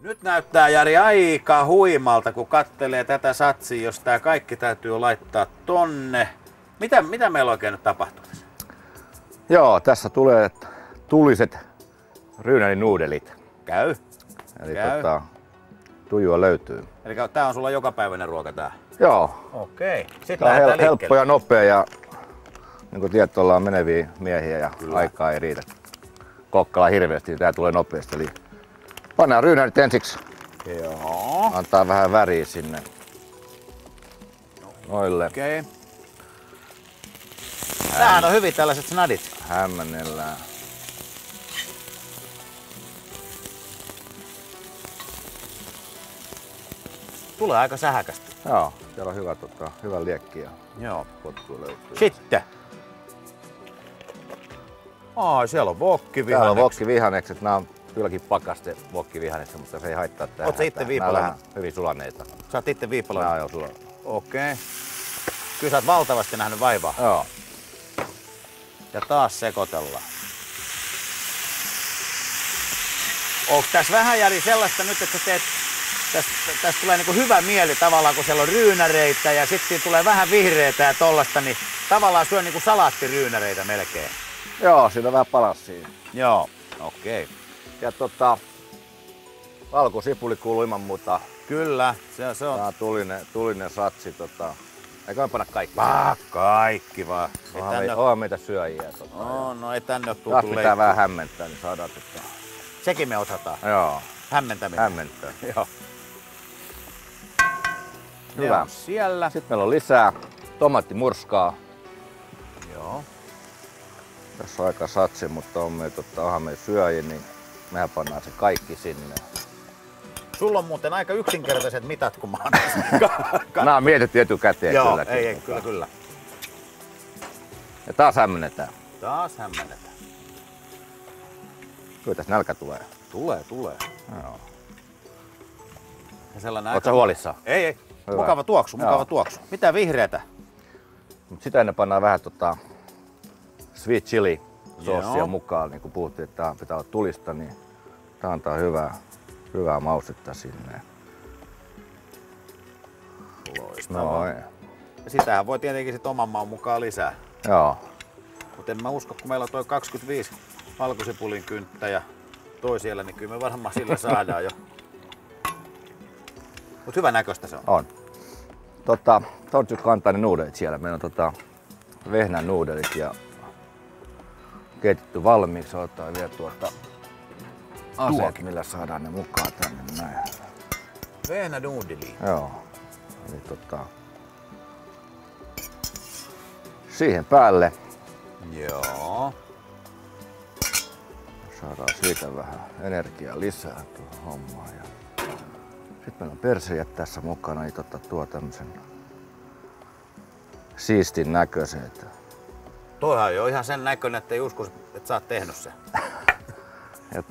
Nyt näyttää Jari aika huimalta, kun kattelee tätä satsia, jos tää kaikki täytyy laittaa tonne. Mitä meillä oikein nyt tapahtuu tässä? Joo, tässä tulee tuliset ryynälinuudelit. Käy. Eli tujua löytyy. Eli tää on sulla jokapäiväinen ruoka tää? Joo. Okei. Sitten Tää on lähdetään helppo ja nopea ja niin kuin tiedät, ollaan meneviä miehiä ja kyllä. Aikaa ei riitä kokkala hirveästi, niin tää tulee nopeasti. Eli pannaan ryynälit ensiksi. Joo. Antaa vähän väriä sinne. Noille. Okei. Tämähän on hyvin tällaiset snadit. Hämmennellään. Tulee aika sähäkästi. Joo, siellä on hyvä liekki ja Joo. potku löytyy. Sitten. Ai, siellä on vokkivihannekset. Täällä on vokkivihannekset. Nämä on kylläkin pakaste vokkivihannekset, mutta se ei haittaa tähän. Oot sä itse viipaloinut? Nämä on vähän hyvin sulaneita. Sä oot itse viipaloinut? Nämä on jo sulaneita. Okei. Kyllä sä oot valtavasti nähnyt vaivaa. Joo. Ja taas sekoitellaan. Onko tässä vähän Jari sellaista nyt, että sä teet, tästä tulee niinku hyvä mieli tavallaan, kun siellä on ryynäreitä ja sitten tulee vähän vihreitä ja tollasta, niin tavallaan syö niinku salaattiryynäreitä melkein. Joo, siinä on vähän palassia. Joo, okei. Ja valkosipuli kuuluu ilman muuta. Kyllä, se on. Tää on tulinen satsi. Eikä me panna kaikki. Kaikki vaan. Onhan meitä syöjiä. No ei tänne oo tultu leikkiä. Pitää vähän hämmentää, niin saadaan Sekin me osataan. Joo. Hämmentäminen. Hämmentää. Joo. Hyvä. Siellä. Sitten meillä on lisää tomaattimurskaa. Joo. Tässä on aika satsi, mutta onhan me syöjiä, niin mehän pannaan se kaikki sinne. Sulla on muuten aika yksinkertaiset mitat, kun mä oon. Nämä on mietitty etukäteen. Joo, kylläkin. kyllä. Ja taas hämmennetään. Taas hämmennetään. Kyllä tässä nälkä tulee. Tulee. Joo. Ootko sä huolissaan? Ei. Hyvä. Mukava tuoksu. Mitä vihreätä? Mut sitä ennen pannaan vähän sweet chili soosia Joo. mukaan, niin kuin puhuttiin, että tää pitää olla tulista, niin tää antaa hyvää maustetta sinne. Loistavaa. No, ja sitähän voi tietenkin sit oman maun mukaan lisää. joo. Mutta en mä usko, kun meillä on toi 25 valkosipulin kynttä ja toi siellä, niin kyllä me varmaan sillä saadaan jo. Mut hyvän näköistä se on. On. Tortjukantainen nuudelit siellä. Meillä on vehnän nuudelit ja keitetty valmiiksi. Otetaan vielä aseet, millä saadaan ne mukaan tänne näin. Vehnä nuudeli. Joo. Eli siihen päälle. Joo. Saadaan siitä vähän energiaa lisää tuohon hommaan. Sitten meillä on persejät tässä mukana, niin tuo tämmösen siistin näköisen. Toihan on jo ihan sen näköinen, että ei usko, että sä oot tehnyt sen. Ja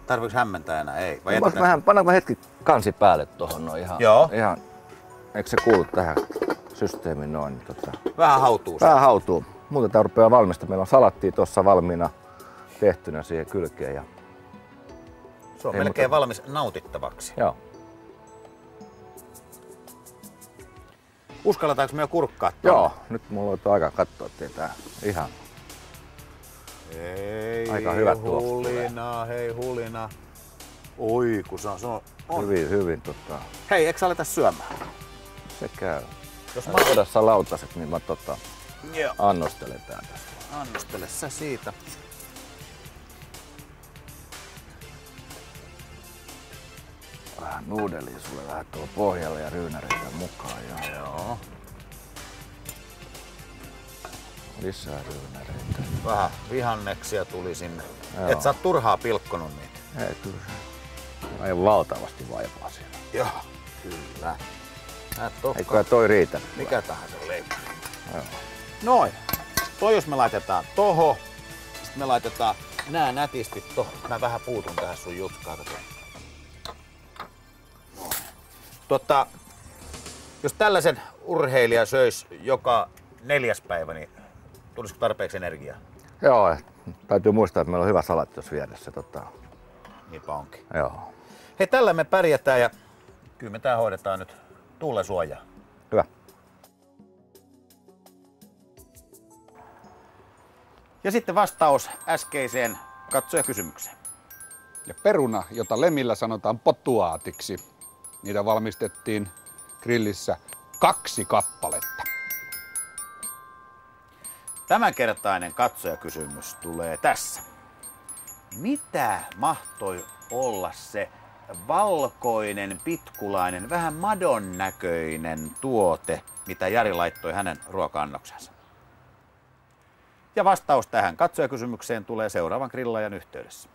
Tarviiks hämmentää enää? Ei. Vai pannaanko hetki kansi päälle tuohon noin ihan. Joo. Eikö se kuulu tähän systeemiin noin? Vähän hautuu. Vähän hautuu. Muuten tää rupeaa valmista. Meillä on salattia tuossa valmiina tehtynä siihen kylkeen. Ja se on melkein valmis nautittavaksi. Joo. Uskalletaanko me jo kurkkaa tuonne? Joo, nyt mulla on aika katsoa, ettei tää ihan Ei, aika hyvät hei hulina. Oi, kun se on. Hyvin Hei, eikö sä aleta syömään? Se käy. Jos mä otan sä lautaset, niin mä annostelen tää tässä. Annostele sä siitä. Vähän nuudelia sulle vähän tuolla pohjalle ja ryynäreitä mukaan. Joo. Lisää ryynäreitä. Vähän vihanneksia tuli sinne. Joo. Et sä oot turhaa pilkkonut niitä. Ei, kyllä se. Aivan valtavasti vaivaa siellä. Joo, kyllä. Eikö toi riitä? Mikä tahansa leipä. Joo. Noin. Toi jos me laitetaan toho, sitten me laitetaan nää nätisti tohon. Mä vähän puutun tähän sun jutkaan. Jos tällaisen urheilija söisi joka 4. päivä, niin tulisiko tarpeeksi energiaa? Joo, täytyy muistaa, että meillä on hyvä salatti tuossa vieressä. Niinpä onkin. Joo. Hei, tällä me pärjätään ja kyllä me tää hoidetaan nyt tuulen suojaa. Hyvä. Ja sitten vastaus äskeiseen katsojakysymykseen. Ja peruna, jota Lemillä sanotaan potuaatiksi, niitä valmistettiin grillissä 2 kappaletta. Tämänkertainen katsojakysymys tulee tässä. Mitä mahtoi olla se valkoinen, pitkulainen, vähän madon näköinen tuote, mitä Jari laittoi hänen ruoka-annoksensa? Ja vastaus tähän katsojakysymykseen tulee seuraavan grillaajan yhteydessä.